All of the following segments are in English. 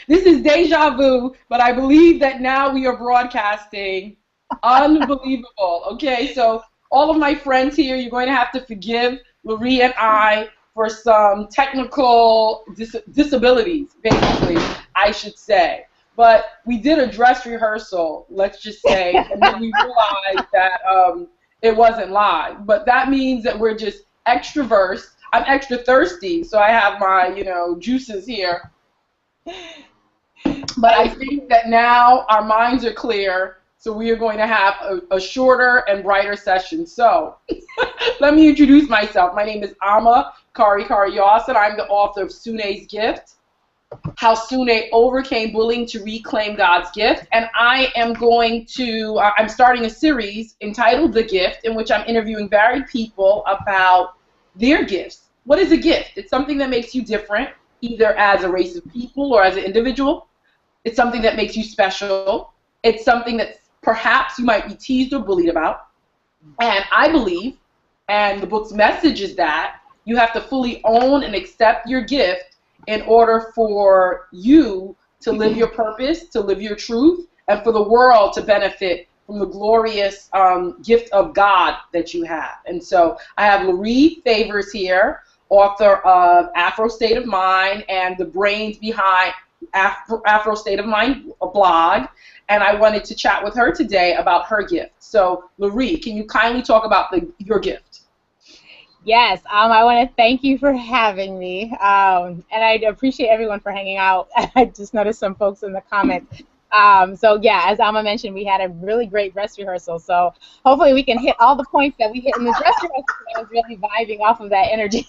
This is deja vu, but I believe that now we are broadcasting. Unbelievable. Okay, so all of my friends here, you're going to have to forgive Lurie and I for some technical disabilities, basically, I should say. But we did a dress rehearsal, let's just say, and then we realized that it wasn't live. But that means that we're just extroverts. I'm extra thirsty, so I have my, juices here. But I think that now our minds are clear, so we are going to have a shorter and brighter session. So let me introduce myself. My name is Ama Kari Yas, and I'm the author of Sunne's Gift, How Sunne Overcame Bullying to Reclaim God's Gift. And I am going to, I'm starting a series entitled The Gift, in which I'm interviewing varied people about their gifts. What is a gift? It's something that makes you different, either as a race of people or as an individual. It's something that makes you special. It's something that perhaps you might be teased or bullied about. And I believe, and the book's message is that, you have to fully own and accept your gift in order for you to live your purpose, to live your truth, and for the world to benefit from the glorious gift of God that you have. And so I have Lurie Favors here, author of Afro State of Mind and the brains behind Afro State of Mind blog, and I wanted to chat with her today about her gift. So, Lurie, can you kindly talk about your gift? Yes, I want to thank you for having me, and I appreciate everyone for hanging out. I just noticed some folks in the comments. So yeah, as Alma mentioned, we had a really great dress rehearsal, so hopefully we can hit all the points that we hit in the dress rehearsal. I was really vibing off of that energy.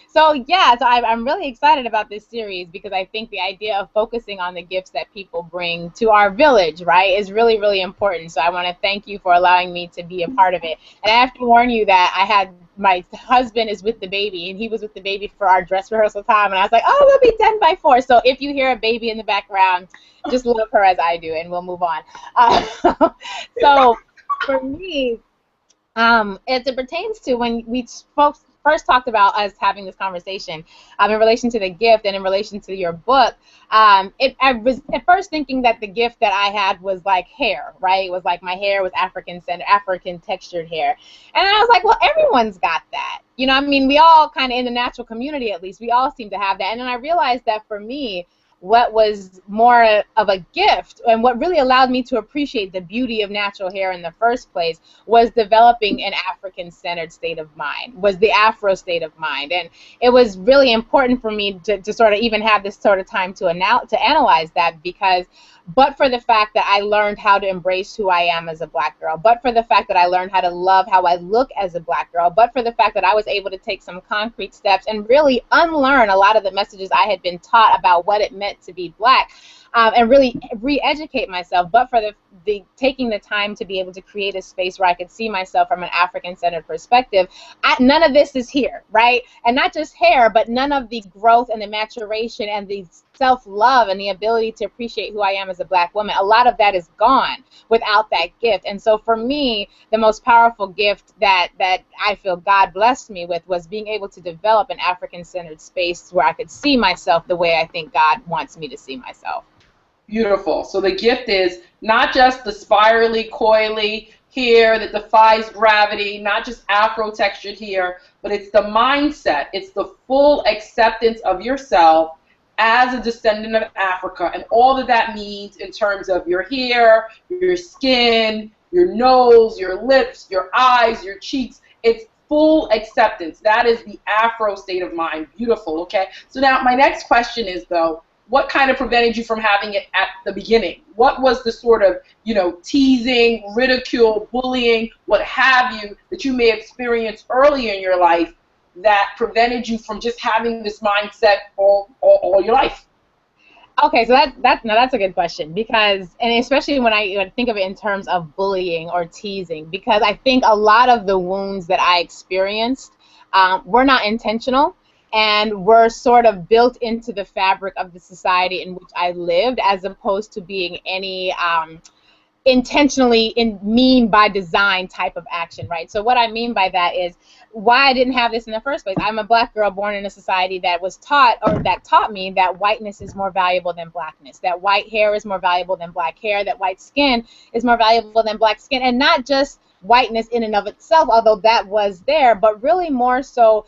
So yeah, so I'm really excited about this series because I think the idea of focusing on the gifts that people bring to our village, right, is really, really important. So I want to thank you for allowing me to be a part of it. And I have to warn you that my husband is with the baby, and he was with the baby for our dress rehearsal time, and I was like, oh, we'll be 10 by 4. So if you hear a baby in the background, just love her as I do, and we'll move on. So for me, as it pertains to when we first talked about us having this conversation in relation to the gift and in relation to your book, I was at first thinking that the gift that I had was like hair, right? It was like my hair was Afro-textured hair. And I was like, well, everyone's got that. You know, I mean, we all kind of, in the natural community at least, we all seem to have that. And then I realized that for me, what was more of a gift and what really allowed me to appreciate the beauty of natural hair in the first place was developing an African-centered state of mind, was the Afro state of mind. And it was really important for me to sort of even have this sort of time to analyze that, because but for the fact that I learned how to embrace who I am as a black girl, but for the fact that I learned how to love how I look as a black girl, but for the fact that I was able to take some concrete steps and really unlearn a lot of the messages I had been taught about what it meant to be black, and really re-educate myself, but for the taking the time to be able to create a space where I could see myself from an African-centered perspective, none of this is here, right? And not just hair, but none of the growth and the maturation and the self-love and the ability to appreciate who I am as a black woman, a lot of that is gone without that gift. And so for me, the most powerful gift that I feel God blessed me with was being able to develop an African-centered space where I could see myself the way I think God wants me to see myself. Beautiful. So the gift is not just the spirally, coily hair that defies gravity, not just Afro-textured hair, but it's the mindset. It's the full acceptance of yourself as a descendant of Africa and all that that means in terms of your hair, your skin, your nose, your lips, your eyes, your cheeks. It's full acceptance. That is the Afro state of mind. Beautiful, okay? So now my next question is, though, what kind of prevented you from having it at the beginning? What was the sort of, teasing, ridicule, bullying, what have you, that you may have experienced early in your life that prevented you from just having this mindset all your life? Okay, so that's a good question, because, and especially when I think of it in terms of bullying or teasing, because I think a lot of the wounds that I experienced were not intentional, and were sort of built into the fabric of the society in which I lived, as opposed to being any intentionally mean by design type of action, right? So what I mean by that is why I didn't have this in the first place. I'm a black girl born in a society that was taught, or that taught me, that whiteness is more valuable than blackness, that white hair is more valuable than black hair, that white skin is more valuable than black skin, and not just whiteness in and of itself, although that was there, but really more so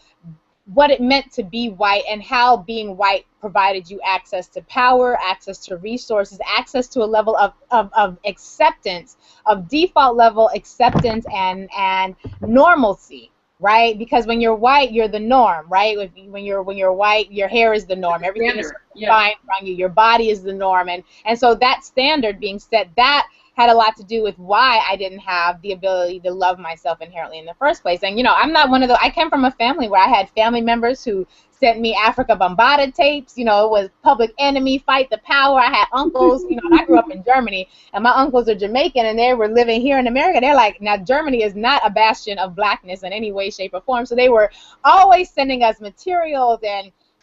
what it meant to be white and how being white provided you access to power, access to resources, access to a level of acceptance, of default level acceptance and normalcy, right? Because when you're white, you're the norm, right? When you're white, your hair is the norm. Everything is fine around you. Your body is the norm. And so that standard being set, that had a lot to do with why I didn't have the ability to love myself inherently in the first place. And, you know, I'm not one of the, I came from a family where I had family members who sent me Africa Bombada tapes. You know, it was Public Enemy, Fight the Power. I had uncles, you know, I grew up in Germany, and my uncles are Jamaican, and they were living here in America. They're like, now Germany is not a bastion of blackness in any way, shape, or form. So they were always sending us materials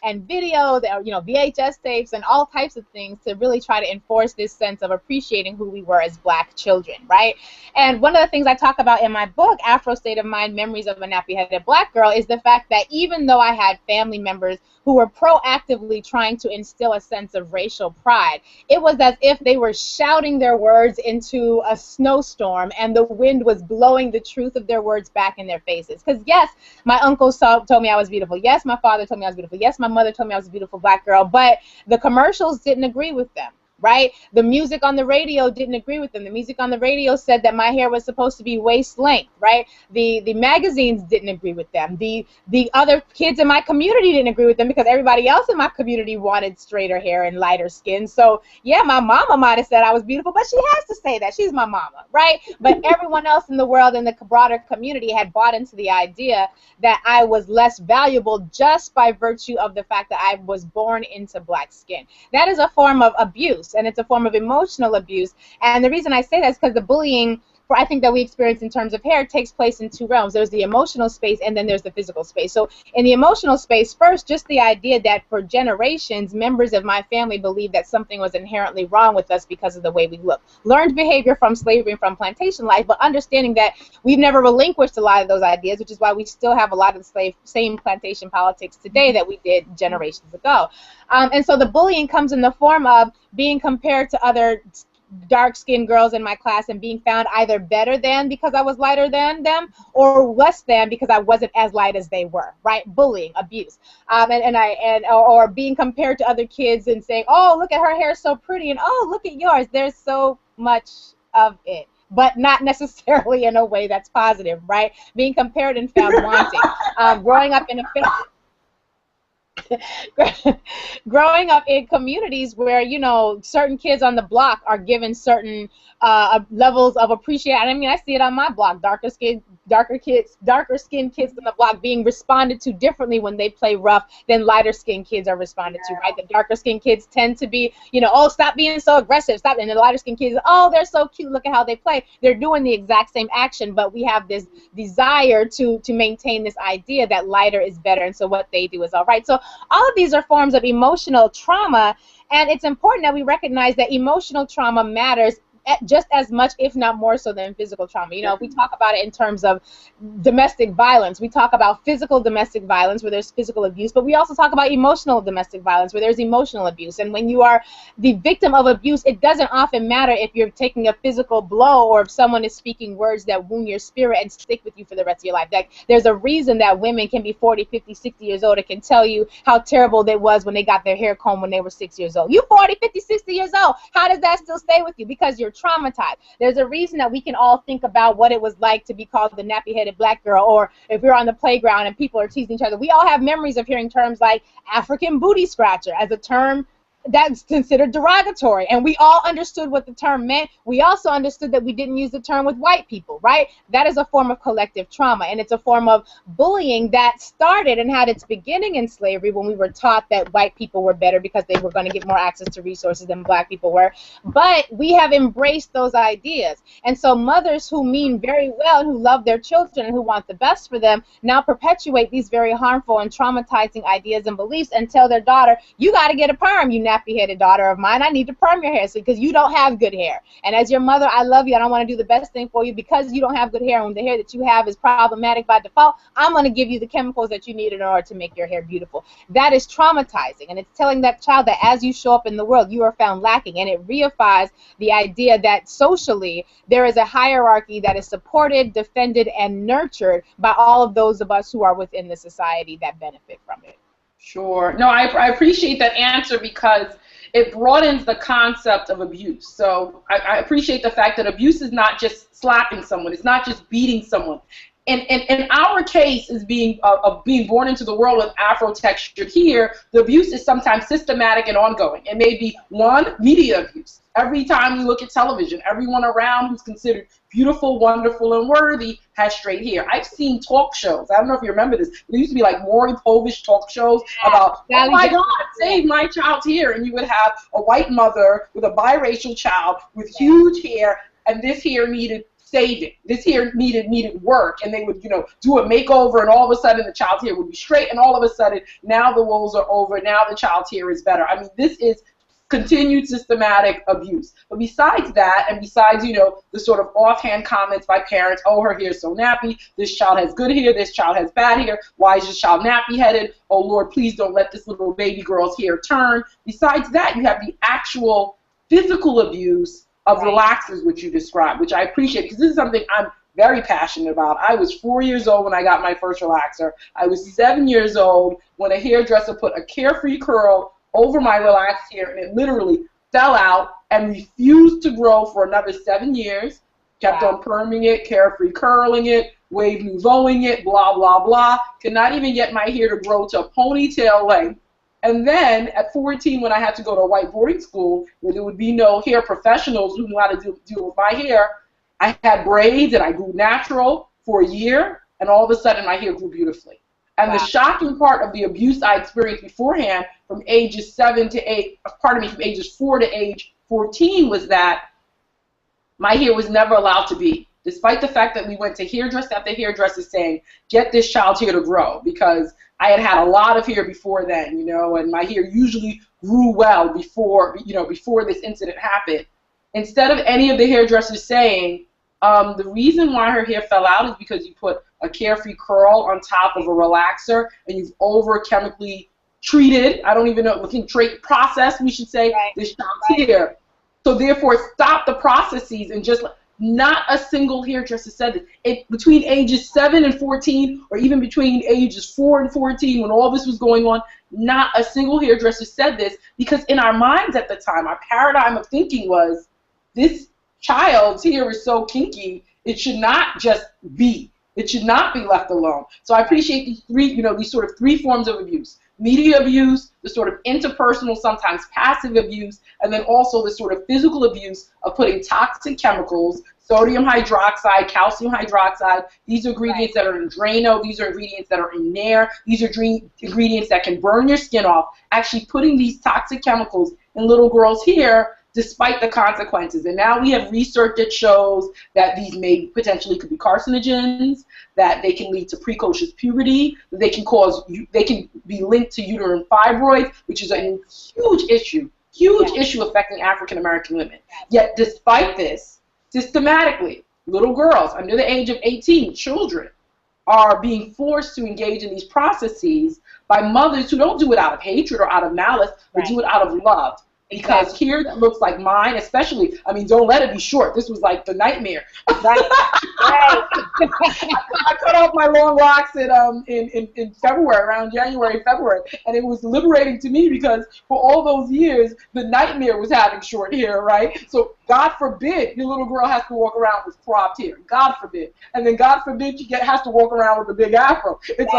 and videos, you know, VHS tapes and all types of things to really try to enforce this sense of appreciating who we were as black children, right? And one of the things I talk about in my book, Afro State of Mind, Memories of a Nappy-Headed Black Girl, is the fact that even though I had family members who were proactively trying to instill a sense of racial pride, it was as if they were shouting their words into a snowstorm and the wind was blowing the truth of their words back in their faces. Because yes, my uncle told me I was beautiful. Yes, my father told me I was beautiful. Yes, my mother told me I was a beautiful black girl, but the commercials didn't agree with them. Right? The music on the radio didn't agree with them. The music on the radio said that my hair was supposed to be waist length, right? The magazines didn't agree with them. The other kids in my community didn't agree with them because everybody else in my community wanted straighter hair and lighter skin. So yeah, my mama might have said I was beautiful, but she has to say that. She's my mama, right? But everyone else in the world in the broader community had bought into the idea that I was less valuable just by virtue of the fact that I was born into black skin. That is a form of abuse. And it's a form of emotional abuse. And the reason I say that is because the bullying, I think, that we experience in terms of hair takes place in two realms. There's the emotional space and then there's the physical space. So in the emotional space, first, just the idea that for generations, members of my family believed that something was inherently wrong with us because of the way we look. Learned behavior from slavery and from plantation life, but understanding that we've never relinquished a lot of those ideas, which is why we still have a lot of the same plantation politics today that we did generations ago. And so the bullying comes in the form of being compared to other dark-skinned girls in my class and being found either better than because I was lighter than them or less than because I wasn't as light as they were, right? Bullying, abuse, or being compared to other kids and saying, oh, look at her hair, so pretty, and oh, look at yours, there's so much of it, but not necessarily in a way that's positive, right? Being compared and found wanting. Growing up in a growing up in communities where, you know, certain kids on the block are given certain levels of appreciation. I mean, I see it on my block. Darker skinned kids on the block being responded to differently when they play rough than lighter skinned kids are responded to, right? The darker skinned kids tend to be, you know, oh, stop being so aggressive, stop. And the lighter skinned kids, oh, they're so cute, look at how they play. They're doing the exact same action, but we have this desire to maintain this idea that lighter is better, and so what they do is all right. So all of these are forms of emotional trauma, and it's important that we recognize that emotional trauma matters just as much, if not more so, than physical trauma. You know, if we talk about it in terms of domestic violence, we talk about physical domestic violence where there's physical abuse, but we also talk about emotional domestic violence where there's emotional abuse. And when you are the victim of abuse, it doesn't often matter if you're taking a physical blow or if someone is speaking words that wound your spirit and stick with you for the rest of your life. Like, there's a reason that women can be 40, 50, 60 years old and can tell you how terrible it was when they got their hair combed when they were 6 years old. You 40, 50, 60 years old. How does that still stay with you? Because you're traumatized. There's a reason that we can all think about what it was like to be called the nappy-headed black girl, or if we're on the playground and people are teasing each other. We all have memories of hearing terms like African booty scratcher as a term that's considered derogatory, and we all understood what the term meant. We also understood that we didn't use the term with white people, right? That is a form of collective trauma, and it's a form of bullying that started and had its beginning in slavery when we were taught that white people were better because they were going to get more access to resources than black people were. But we have embraced those ideas, and so mothers who mean very well and who love their children and who want the best for them now perpetuate these very harmful and traumatizing ideas and beliefs and tell their daughter, you got to get a perm, you nappy-headed daughter of mine, I need to perm your hair because you don't have good hair. And as your mother, I love you and I want to do the best thing for you because you don't have good hair, and the hair that you have is problematic by default. I'm going to give you the chemicals that you need in order to make your hair beautiful. That is traumatizing, and it's telling that child that as you show up in the world, you are found lacking, and it reifies the idea that socially there is a hierarchy that is supported, defended, and nurtured by all of those of us who are within the society that benefit from it. Sure. No, I appreciate that answer because it broadens the concept of abuse. So I appreciate the fact that abuse is not just slapping someone. It's not just beating someone. And in our case, is being born into the world with Afro-textured hair, the abuse is sometimes systematic and ongoing. It may be one, media abuse. Every time you look at television, everyone around who's considered beautiful, wonderful, and worthy has straight hair. I've seen talk shows. I don't know if you remember this. There used to be like Maury Povich talk shows about, oh my God, save my child's hair. And you would have a white mother with a biracial child with huge hair, and this hair needed saving. This hair needed work, and they would, do a makeover, and all of a sudden the child's hair would be straight, and all of a sudden now the woes are over, now the child's hair is better. I mean, this is continued systematic abuse. But besides that, and besides, the sort of offhand comments by parents, oh, her hair's so nappy, this child has good hair, this child has bad hair, why is this child nappy-headed, oh, Lord, please don't let this little baby girl's hair turn. Besides that, you have the actual physical abuse of relaxers, which you described, which I appreciate, because this is something I'm very passionate about. I was 4 years old when I got my first relaxer. I was 7 years old when a hairdresser put a carefree curl over my relaxed hair, and it literally fell out and refused to grow for another 7 years. Kept on perming it, carefree curling it, wave nouveauing it, blah, blah, blah. Could not even get my hair to grow to a ponytail length. And then at 14, when I had to go to a white boarding school where there would be no hair professionals who knew how to deal with my hair, I had braids and I grew natural for a year, and all of a sudden my hair grew beautifully. And the shocking part of the abuse I experienced beforehand from ages 7 to 8, from ages 4 to age 14 was that my hair was never allowed to be. Despite the fact that we went to hairdresser after hairdresser saying, get this child's hair to grow, because I had a lot of hair before then, and my hair usually grew well before this incident happened. Instead of any of the hairdressers saying, the reason why her hair fell out is because you put a carefree curl on top of a relaxer and you've over-chemically treated, I don't even know, within process, we should say, this child's hair. So therefore, stop the processes and just... Not a single hairdresser said this. Between ages 7 and 14, or even between ages 4 and 14, when all this was going on, not a single hairdresser said this, because in our minds at the time, our paradigm of thinking was, this child's hair is so kinky, it should not just be. It should not be left alone. So I appreciate these sort of three forms of abuse. Media abuse, the sort of interpersonal, sometimes passive abuse, and then also the sort of physical abuse of putting toxic chemicals, sodium hydroxide, calcium hydroxide. These are ingredients that are in Drano. These are ingredients that are in Nair. These are ingredients that can burn your skin off. Actually putting these toxic chemicals in little girls' hair despite the consequences. And now we have research that shows that these could be carcinogens, that they can lead to precocious puberty, that they can be linked to uterine fibroids, which is a huge issue affecting African American women. Yet despite this, systematically, little girls under the age of 18, children, are being forced to engage in these processes by mothers who don't do it out of hatred or out of malice, but do it out of love. Because hair that looks like mine, especially, don't let it be short. This was like the nightmare. I cut off my long locks in February, around January, February, and it was liberating to me because for all those years, the nightmare was having short hair, right? So God forbid your little girl has to walk around with cropped hair. God forbid. And then God forbid she has to walk around with a big afro. It's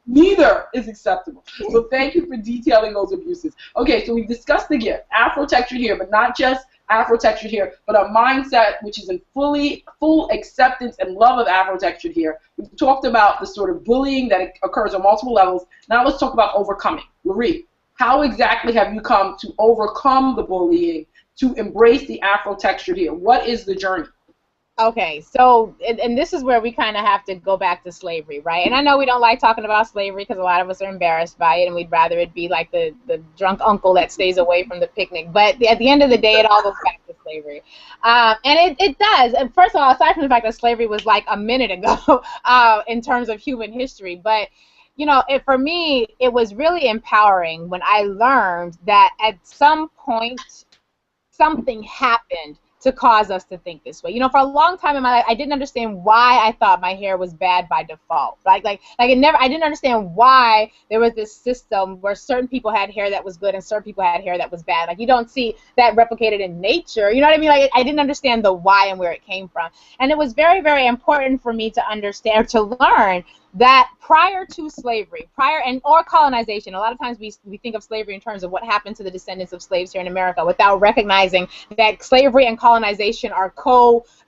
neither is acceptable. So thank you for detailing those abuses. Okay, so we've discussed the gift, Afro-textured hair, but not just Afro-textured hair, but a mindset which is in full acceptance and love of Afro-textured hair. We've talked about the sort of bullying that occurs on multiple levels. Now let's talk about overcoming. Lurie, how exactly have you come to overcome the bullying, to embrace the Afro-textured hair? What is the journey? Okay, so, and this is where we kind of have to go back to slavery, right? And I know we don't like talking about slavery because a lot of us are embarrassed by it, and we'd rather it be like the drunk uncle that stays away from the picnic. But at the end of the day, it all goes back to slavery. And it does. And first of all, aside from the fact that slavery was like a minute ago in terms of human history, but you know, for me, it was really empowering when I learned that at some point something happened to cause us to think this way. You know, for a long time in my life, I didn't understand why I thought my hair was bad by default. Like it never. I didn't understand why there was this system where certain people had hair that was good and certain people had hair that was bad. Like you don't see that replicated in nature. You know what I mean? Like I didn't understand the why and where it came from. And it was very, very important for me to understand, or to learn, that prior to slavery, or colonization, a lot of times we think of slavery in terms of what happened to the descendants of slaves here in America without recognizing that slavery and colonization are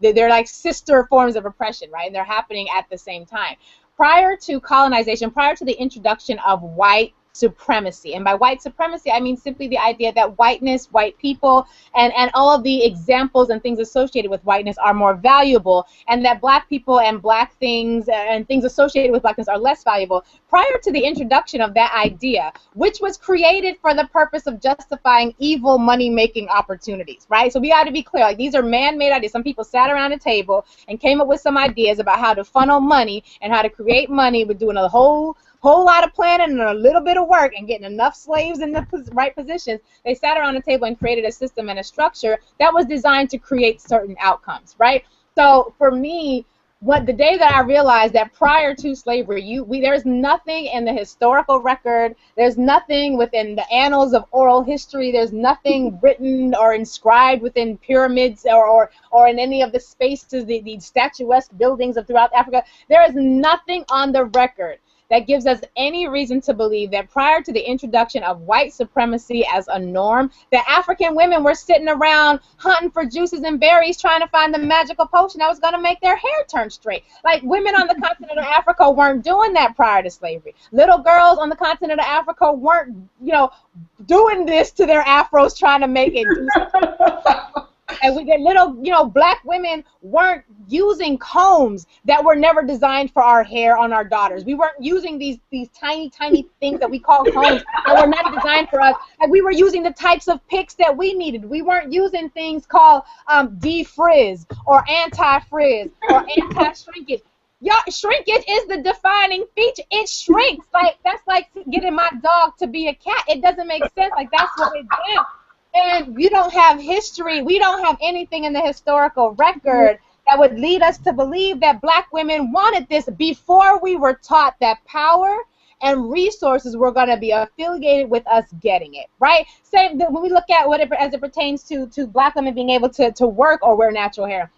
they're like sister forms of oppression, right? And they're happening at the same time. Prior to colonization, prior to the introduction of white supremacy, and by white supremacy I mean simply the idea that whiteness, white people, and all of the examples and things associated with whiteness are more valuable, and that black people and black things and things associated with blackness are less valuable. Prior to the introduction of that idea, which was created for the purpose of justifying evil money-making opportunities, right? So we got to be clear, like these are man-made ideas. Some people sat around a table and came up with some ideas about how to funnel money and how to create money with doing a whole lot of planning and a little bit of work and getting enough slaves in the right positions. They sat around the table and created a system and a structure that was designed to create certain outcomes, right? So for me, the day that I realized that prior to slavery, there's nothing in the historical record, there's nothing within the annals of oral history, there's nothing written or inscribed within pyramids or in any of the spaces, the statuesque buildings of throughout Africa. There is nothing on the record that gives us any reason to believe that prior to the introduction of white supremacy as a norm, that African women were sitting around hunting for juices and berries trying to find the magical potion that was going to make their hair turn straight. Like women on the continent of Africa weren't doing that prior to slavery. Little girls on the continent of Africa weren't, you know, doing this to their afros trying to make it do something. And we get little, you know, black women weren't using combs that were never designed for our hair on our daughters. We weren't using these tiny things that we call combs that were not designed for us. And we were using the types of picks that we needed. We weren't using things called de-frizz or anti-frizz or anti-shrinkage. Y'all, shrinkage is the defining feature. It shrinks. Like that's like getting my dog to be a cat. It doesn't make sense. Like that's what it did. And we don't have history, we don't have anything in the historical record that would lead us to believe that black women wanted this before we were taught that power and resources were going to be affiliated with us getting it, right? Same when we look at whatever as it pertains to black women being able to work or wear natural hair.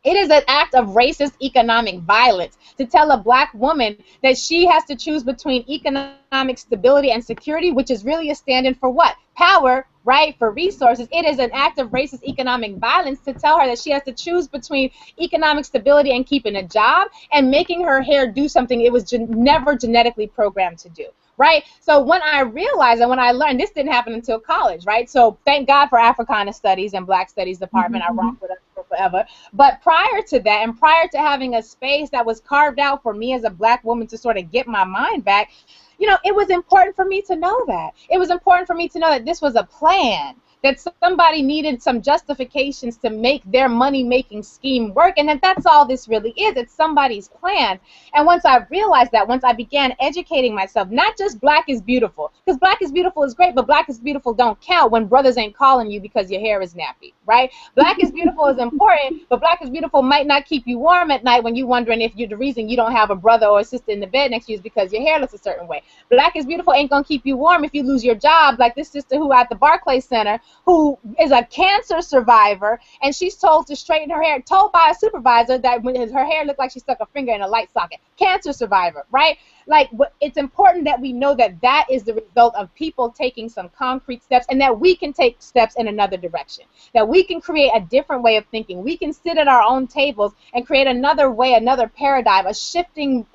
It is an act of racist economic violence to tell a black woman that she has to choose between economic stability and security, which is really a stand-in for what? Power, right? For resources. It is an act of racist economic violence to tell her that she has to choose between economic stability and keeping a job and making her hair do something it was never genetically programmed to do. Right? So when I realized and when I learned, this didn't happen until college, right? So thank God for Africana Studies and Black Studies Department. I rocked with us for forever. But prior to that, and prior to having a space that was carved out for me as a black woman to sort of get my mind back, you know, it was important for me to know that. It was important for me to know that this was a plan, that somebody needed some justifications to make their money-making scheme work, and that's all this really is. It's somebody's plan. And once I realized that, once I began educating myself, not just black is beautiful, because black is beautiful is great, but black is beautiful don't count when brothers ain't calling you because your hair is nappy, right? Black is beautiful is important, but black is beautiful might not keep you warm at night when you're wondering if the reason you don't have a brother or a sister in the bed next to you is because your hair looks a certain way. Black is beautiful ain't gonna keep you warm if you lose your job, like this sister who at the Barclays Center, who is a cancer survivor, and she's told to straighten her hair, told by a supervisor that when her hair looked like she stuck a finger in a light socket. Cancer survivor, right? like, it's important that we know that that is the result of people taking some concrete steps, and that we can take steps in another direction, that we can create a different way of thinking. We can sit at our own tables and create another way, another paradigm, a shift in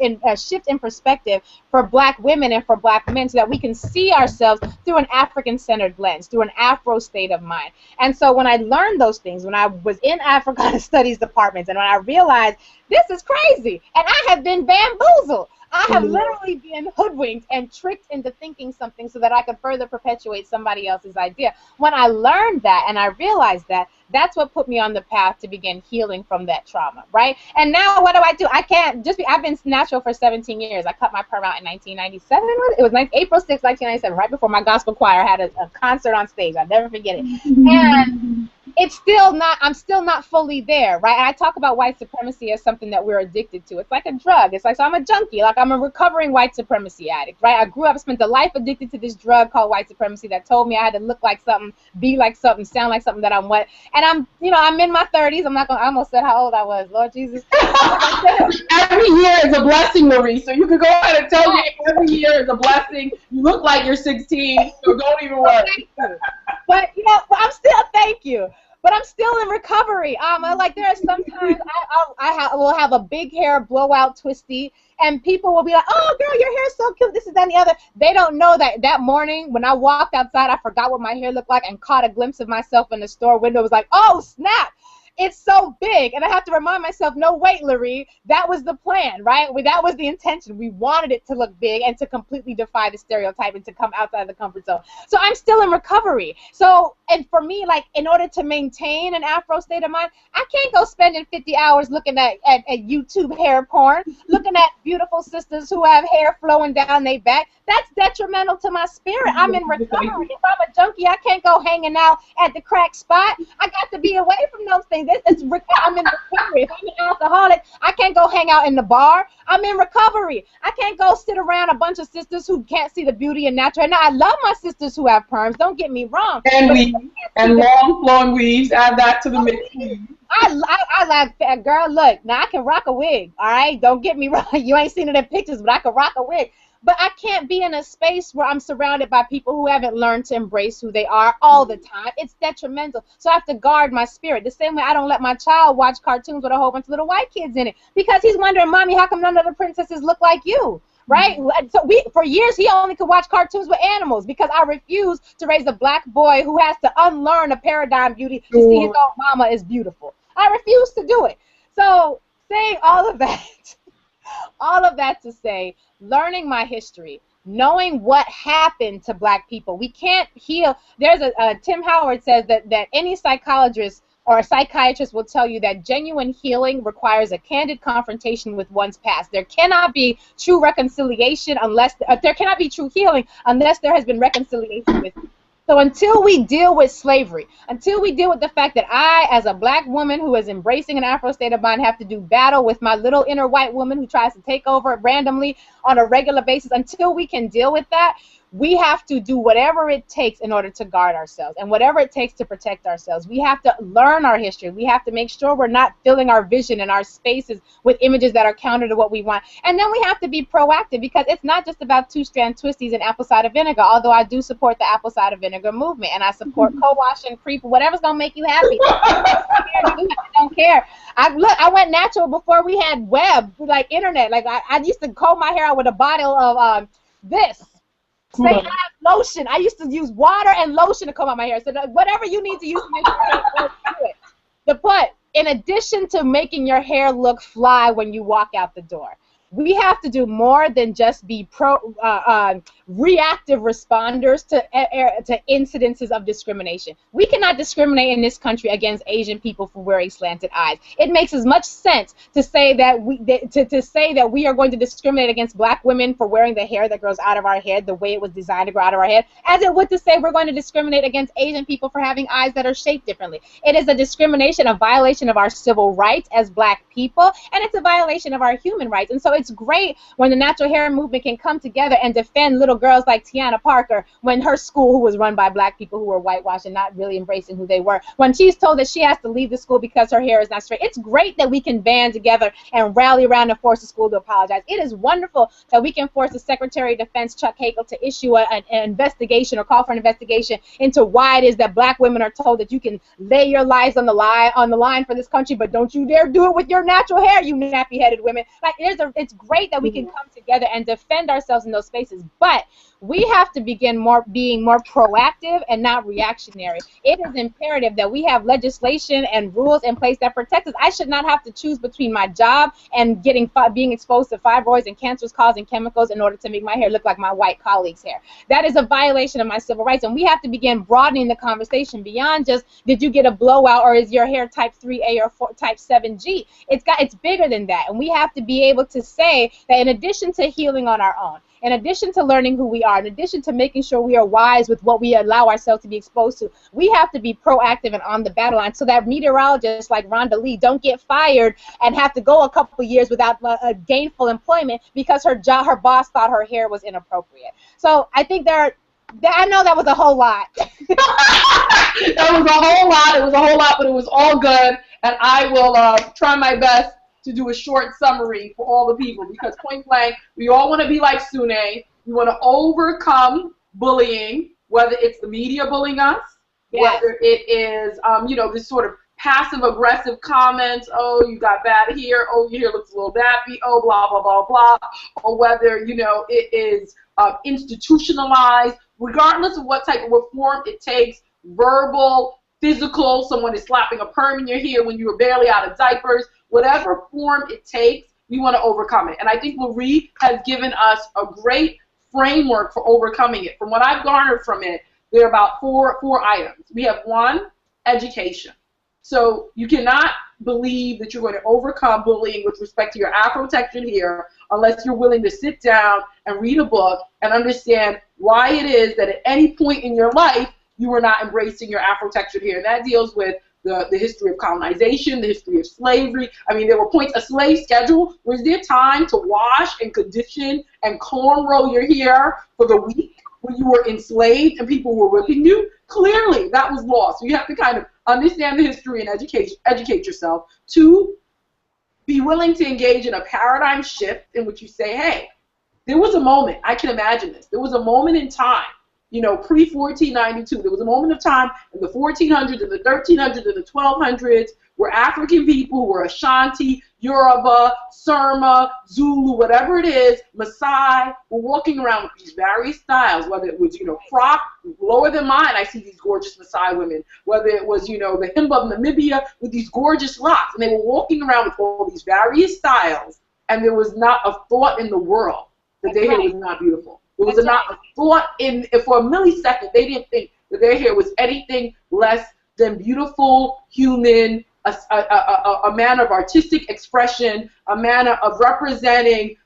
perspective for Black women and for Black men, so that we can see ourselves through an African-centered lens, through an Afro state of mind. And so when I learned those things, when I was in Africana Studies departments, and when I realized this is crazy, and I have been bamboozled, I have literally been hoodwinked and tricked into thinking something so that I could further perpetuate somebody else's idea. When I learned that and I realized that, that's what put me on the path to begin healing from that trauma, right? And now what do? I can't just be, I've been natural for 17 years. I cut my perm out in 1997. It was April 6, 1997, right before my gospel choir had a concert on stage. I'll never forget it. And it's still not, I'm still not fully there, right? And I talk about white supremacy as something that we're addicted to. It's like a drug. It's like, so I'm a junkie, like I'm a recovering white supremacy addict, right? I grew up, spent a life addicted to this drug called white supremacy that told me I had to look like something, be like something, sound like something that I'm what. And I'm, you know, I'm in my 30s. I'm not going to, I almost said how old I was, Lord Jesus. Every year is a blessing, Lurie. So you can go ahead and tell me every year is a blessing. You look like you're 16, so don't even worry. But, you know, I'm still, thank you. But I'm still in recovery. Like there are sometimes I will have a big hair blowout twisty, and people will be like, "Oh, girl, your hair is so cute. This is that and the other." They don't know that that morning when I walked outside, I forgot what my hair looked like and caught a glimpse of myself in the store window. It was like, "Oh, snap. It's so big." And I have to remind myself, no, wait, Lurie, that was the plan, right? That was the intention. We wanted it to look big and to completely defy the stereotype and to come outside of the comfort zone. So I'm still in recovery. So, and for me, like, in order to maintain an Afro state of mind, I can't go spending 50 hours looking at YouTube hair porn, looking at beautiful sisters who have hair flowing down their back. That's detrimental to my spirit. I'm in recovery. If I'm a junkie, I can't go hanging out at the crack spot. I got to be away from those things. I'm in recovery. If I'm an alcoholic, I can't go hang out in the bar. I'm in recovery. I can't go sit around a bunch of sisters who can't see the beauty in natural. Now, I love my sisters who have perms. Don't get me wrong. And weaves, and long flowing weaves. Add that to the mix. I like that, girl. Look, now I can rock a wig. All right, don't get me wrong. You ain't seen it in pictures, but I can rock a wig. But I can't be in a space where I'm surrounded by people who haven't learned to embrace who they are all the time. It's detrimental. So I have to guard my spirit. The same way I don't let my child watch cartoons with a whole bunch of little white kids in it, because he's wondering, Mommy, how come none of the princesses look like you? Right? So for years, he only could watch cartoons with animals because I refuse to raise a Black boy who has to unlearn a paradigm beauty to see his own mama is beautiful. I refuse to do it. So saying all of that to say, learning my history, knowing what happened to Black people. We can't heal. There's Tim Howard says that any psychologist or a psychiatrist will tell you that genuine healing requires a candid confrontation with one's past. There cannot be true reconciliation unless, there cannot be true healing unless there has been reconciliation with you. So until we deal with slavery, until we deal with the fact that I, as a Black woman who is embracing an Afro state of mind, have to do battle with my little inner white woman who tries to take over randomly on a regular basis, until we can deal with that, we have to do whatever it takes in order to guard ourselves and whatever it takes to protect ourselves. We have to learn our history. We have to make sure we're not filling our vision and our spaces with images that are counter to what we want. And then we have to be proactive, because it's not just about two-strand twisties and apple cider vinegar, although I do support the apple cider vinegar movement, and I support co-wash and creep, whatever's going to make you happy. I don't care. I went natural before we had web, like internet. Like I used to comb my hair out with a bottle of this. Say lotion. I used to use water and lotion to comb out my hair. So whatever you need to use to make your hair look, do it. But in addition to making your hair look fly when you walk out the door, we have to do more than just be reactive responders to incidences of discrimination. We cannot discriminate in this country against Asian people for wearing slanted eyes. It makes as much sense to say that we are going to discriminate against Black women for wearing the hair that grows out of our head the way it was designed to grow out of our head, as it would to say we're going to discriminate against Asian people for having eyes that are shaped differently. It is a discrimination, a violation of our civil rights as Black people, and it's a violation of our human rights. And so it's great when the natural hair movement can come together and defend little girls like Tiana Parker when her school, who was run by black people who were whitewashed and not really embracing who they were, when she's told that she has to leave the school because her hair is not straight. It's great that we can band together and rally around and force the school to apologize. It is wonderful that we can force the Secretary of Defense, Chuck Hagel, to issue an investigation or call for an investigation into why it is that black women are told that you can lay your lives on the line for this country, but don't you dare do it with your natural hair, you nappy-headed women. Like, it's great that we can come together and defend ourselves in those spaces, but we have to begin being more proactive and not reactionary. It is imperative that we have legislation and rules in place that protect us. I should not have to choose between my job and being exposed to fibroids and cancerous-causing chemicals in order to make my hair look like my white colleagues' hair. That is a violation of my civil rights, and we have to begin broadening the conversation beyond just, did you get a blowout, or is your hair type 3A or type 7G? It's bigger than that, and we have to be able to say that in addition to healing on our own, in addition to learning who we are, in addition to making sure we are wise with what we allow ourselves to be exposed to, we have to be proactive and on the battle line so that meteorologists like Rhonda Lee don't get fired and have to go a couple years without gainful employment because her boss thought her hair was inappropriate. So I think I know that was a whole lot. That was a whole lot. It was a whole lot, but it was all good. And I will try my best to do a short summary for all the people, because point blank, we all want to be like Sunne. We want to overcome bullying, whether it's the media bullying us, yes, whether it is, this sort of passive-aggressive comments, oh, you got bad hair, oh, your hair looks a little nappy, oh, blah, blah, blah, blah, or whether, it is institutionalized, regardless of what type of reform it takes, verbal, physical, someone is slapping a perm in your hair when you were barely out of diapers, whatever form it takes, we want to overcome it. And I think Lurie has given us a great framework for overcoming it. From what I've garnered from it, there are about four items. We have one, education. So you cannot believe that you're going to overcome bullying with respect to your Afro-textured hair unless you're willing to sit down and read a book and understand why it is that at any point in your life you are not embracing your Afro-textured hair. And that deals with the history of colonization, the history of slavery. I mean, there were points, a slave schedule. Was there time to wash and condition and cornrow your hair for the week when you were enslaved and people were whipping you? Clearly, that was lost. So you have to kind of understand the history and educate yourself. Two, be willing to engage in a paradigm shift in which you say, hey, there was a moment, I can imagine this, there was a moment in time, pre-1492, there was a moment of time in the 1400s and the 1300s and the 1200s where African people who were Ashanti, Yoruba, Surma, Zulu, whatever it is, Maasai, were walking around with these various styles, whether it was, crop, lower than mine, I see these gorgeous Maasai women, whether it was, the Himba of Namibia with these gorgeous locks, and they were walking around with all these various styles, and there was not a thought in the world that their hair was not beautiful. There was not a thought for a millisecond, they didn't think that their hair was anything less than beautiful, human, a manner of artistic expression, a manner of representing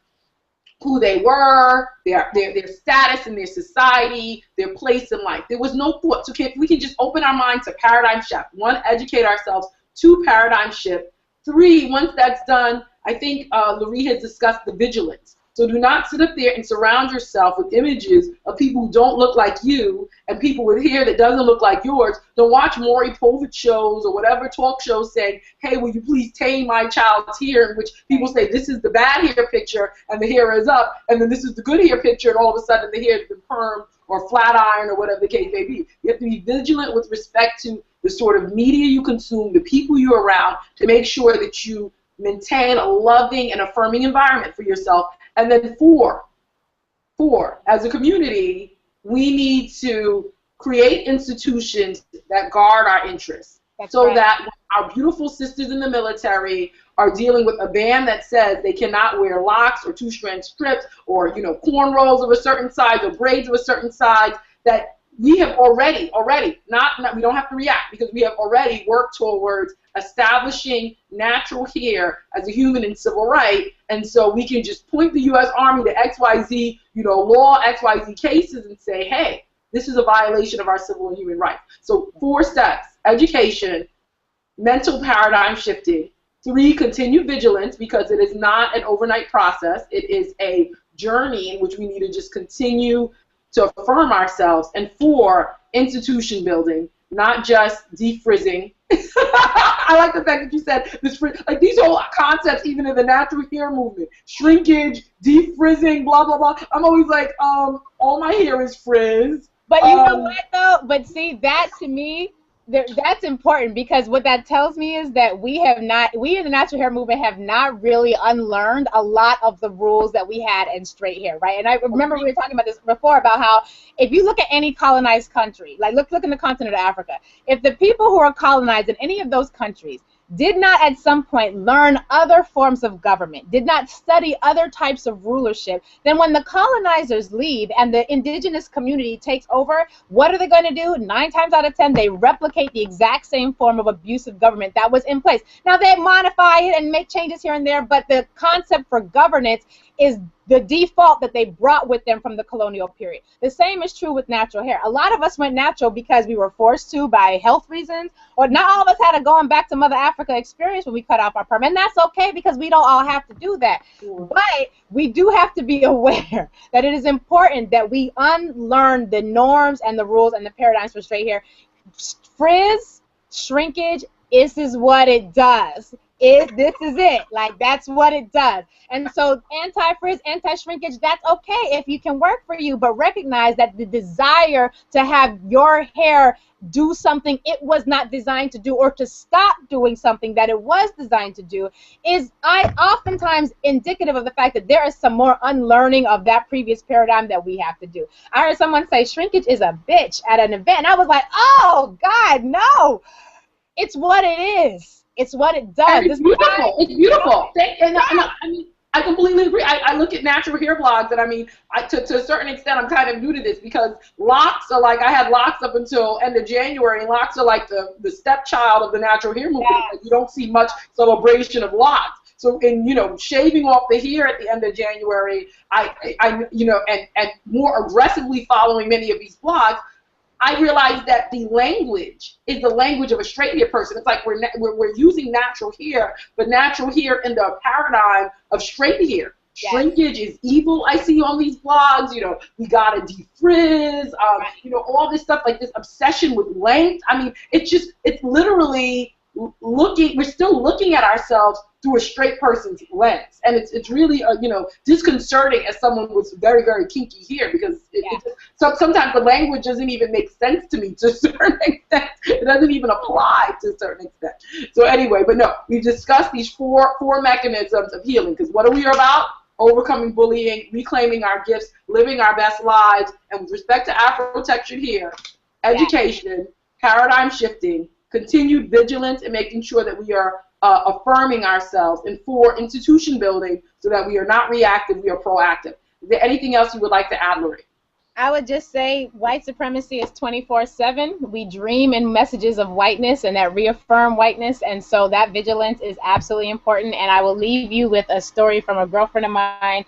who they were, their status in their society, their place in life. There was no thought. So if we can just open our mind to paradigm shift. One, educate ourselves. Two, paradigm shift. Three, once that's done, I think Lurie has discussed the vigilance. So do not sit up there and surround yourself with images of people who don't look like you and people with hair that doesn't look like yours. Don't watch Maury Povich shows or whatever talk shows saying, hey, will you please tame my child's hair, in which people say this is the bad hair picture and the hair is up, and then this is the good hair picture and all of a sudden the hair has been permed or flat iron or whatever the case may be. You have to be vigilant with respect to the sort of media you consume, the people you're around, to make sure that you maintain a loving and affirming environment for yourself. And then four, as a community, we need to create institutions that guard our interests. That's so right. That our beautiful sisters in the military are dealing with a ban that says they cannot wear locks or two-strand strips or, cornrows of a certain size or braids of a certain size, that we have already, we don't have to react, because we have already worked towards establishing natural hair as a human and civil right, and so we can just point the U.S. Army to XYZ, law, XYZ cases and say, hey, this is a violation of our civil and human rights. So 4 steps: education, mental paradigm shifting, 3, continue vigilance, because it is not an overnight process. It is a journey in which we need to just continue to affirm ourselves. And 4, institution building, not just defrizzing. I like the fact that you said this, like these whole concepts, even in the natural hair movement, shrinkage, defrizzing, blah blah blah. I'm always like, all my hair is frizz. But you know what though? But see, that to me, that's important, because what that tells me is that we in the natural hair movement have not really unlearned a lot of the rules that we had in straight hair, right? And I remember we were talking about this before, about how if you look at any colonized country, like look in the continent of Africa, if the people who are colonized in any of those countries did not at some point learn other forms of government, did not study other types of rulership, then when the colonizers leave and the indigenous community takes over, what are they going to do? 9 times out of 10, they replicate the exact same form of abusive government that was in place. Now, they modify it and make changes here and there, but the concept for governance is the default that they brought with them from the colonial period. The same is true with natural hair. A lot of us went natural because we were forced to by health reasons, or not all of us had a going back to Mother Africa experience when we cut off our perm, and that's okay because we don't all have to do that. Sure. But we do have to be aware that it is important that we unlearn the norms and the rules and the paradigms for straight hair. Frizz, shrinkage, this is what it does. This is it. Like, that's what it does. And so anti-frizz, anti-shrinkage, that's okay if you can work for you, but recognize that the desire to have your hair do something it was not designed to do, or to stop doing something that it was designed to do, is oftentimes indicative of the fact that there is some more unlearning of that previous paradigm that we have to do. I heard someone say shrinkage is a bitch at an event, and I was like, oh, God, no. It's what it is. It's what it does. And it's beautiful. It's beautiful. And I mean, I completely agree. I look at natural hair blogs, and I mean, to a certain extent, I'm kind of new to this, because locks are like, I had locks up until end of January, and locks are like the stepchild of the natural hair movement. Yes. You don't see much celebration of locks. So, in, you know, shaving off the hair at the end of January, you know, and more aggressively following many of these blogs, I realized that the language is the language of a straight hair person. It's like we're using natural hair, but natural hair in the paradigm of straight hair. Yes. Shrinkage is evil. I see on these blogs, you know, we gotta defrizz, you know, all this stuff, like this obsession with length. I mean, it's literally we're still looking at ourselves through a straight person's lens, and it's really you know, disconcerting as someone with very, very kinky hair, because sometimes the language doesn't even make sense to me to a certain extent. It doesn't even apply to a certain extent. So anyway, but no, we've discussed these four mechanisms of healing, because what are we about? Overcoming bullying, reclaiming our gifts, living our best lives, and with respect to Afro-textured hair, education, paradigm shifting, continued vigilance, and making sure that we are affirming ourselves, and 4, institution building, so that we are not reactive, we are proactive. Is there anything else you would like to add, Lurie? I would just say white supremacy is 24/7. We dream in messages of whiteness and that reaffirm whiteness, and so that vigilance is absolutely important. And I will leave you with a story from a girlfriend of mine.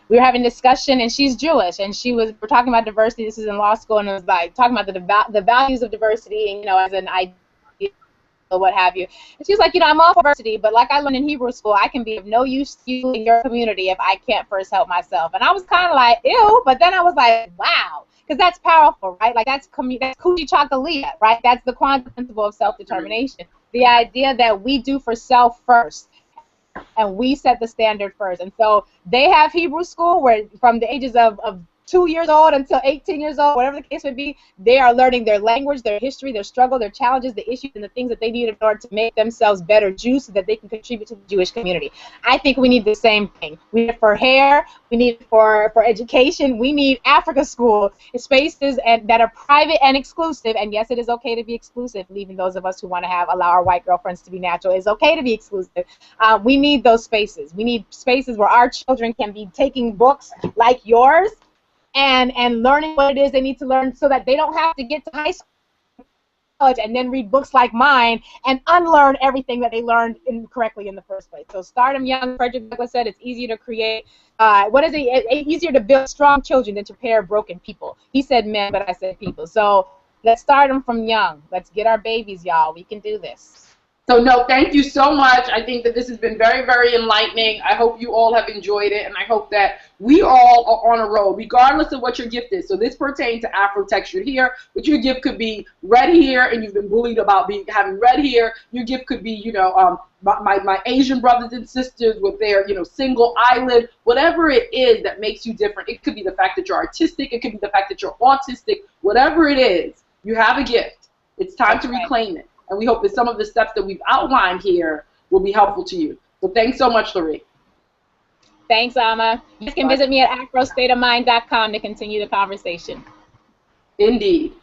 We were having a discussion, and she's Jewish, and we're talking about diversity. This is in law school, and it was like talking about the values of diversity, and, you know, as an idea, or what have you. And she was like, you know, I'm all for diversity, but like I learned in Hebrew school, I can be of no use to you in your community if I can't first help myself. And I was kind of like, ew, but then I was like, wow, because that's powerful, right? Like that's coochie chocolate, right? That's the quantum principle of self-determination. The idea that we do for self first, and we set the standard first. And so they have Hebrew school where from the ages of 2 years old until 18 years old, whatever the case may be, they are learning their language, their history, their struggle, their challenges, the issues, and the things that they need in order to make themselves better Jews so that they can contribute to the Jewish community. I think we need the same thing. We need it for hair, we need it for education, we need Africa School spaces that are private and exclusive, and yes, it is okay to be exclusive, leaving those of us who want to allow our white girlfriends to be natural. It's okay to be exclusive. We need those spaces. We need spaces where our children can be taking books like yours, and learning what it is they need to learn, so that they don't have to get to high school and then read books like mine and unlearn everything that they learned incorrectly in the first place. So start them young. Frederick Douglass said it's easier to create, easier to build strong children than to pair broken people. He said men, but I said people. So let's start them from young. Let's get our babies, y'all. We can do this. So no, thank you so much. I think that this has been very, very enlightening. I hope you all have enjoyed it, and I hope that we all are on a roll, regardless of what your gift is. So this pertains to Afro-textured hair, but your gift could be red hair, and you've been bullied about having red hair. Your gift could be, you know, my Asian brothers and sisters with their, you know, single eyelid, whatever it is that makes you different. It could be the fact that you're artistic. It could be the fact that you're autistic. Whatever it is, you have a gift. It's time to reclaim it. And we hope that some of the steps that we've outlined here will be helpful to you. So thanks so much, Lurie. Thanks, Ama. You can visit me at afrostateofmind.com to continue the conversation. Indeed.